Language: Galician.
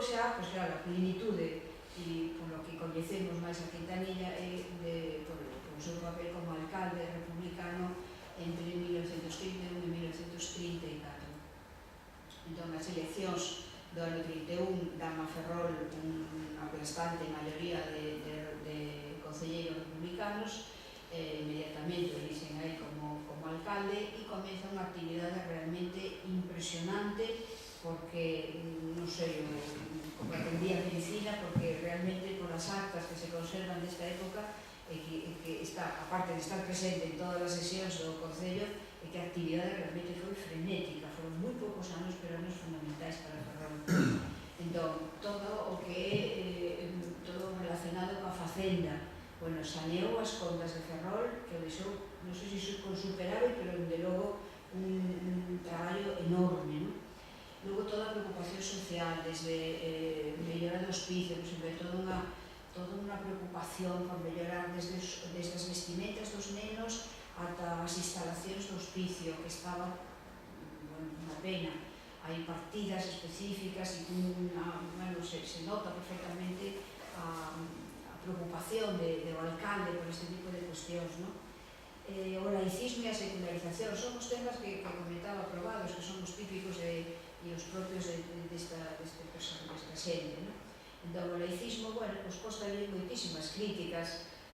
xa, pois claro, a plenitude e polo que coñecemos máis a Quintanilla é polo seu papel como alcalde republicano entre 1931 e 1934. Entón, as eleccións do ano 31 dan a Ferrol unha aplastante maioría de concelleiros republicanos, inmediatamente o elixen aí como alcalde e comeza unha actividade realmente impresionante porque, non sei, como atendía a medicina, porque realmente polas actas que se conservan desta época e que está, aparte de estar presente en todas as sesións do Concello, e que a actividade realmente foi frenética, foron moi poucos anos, pero anos fundamentais para Ferrol. Entón, todo o que é todo relacionado coa facenda, bueno, saneou as contas de Ferrol, que o deixou, non sei se con superávit, pero de logo un traballo enorme, non? Logo toda a preocupación social, desde mellorar o hospicio, toda unha preocupación por mellorar desde as vestimentas dos nenos ata as instalacións do hospicio, que estaba unha pena. Hai partidas específicas e se nota perfectamente a preocupación do alcalde por este tipo de cuestións, non? O laicismo e a secularización son os temas que comentaba probados, que son os típicos e os propios desta xente, non? Entón, o laicismo, bueno, pois consta de moitísimas críticas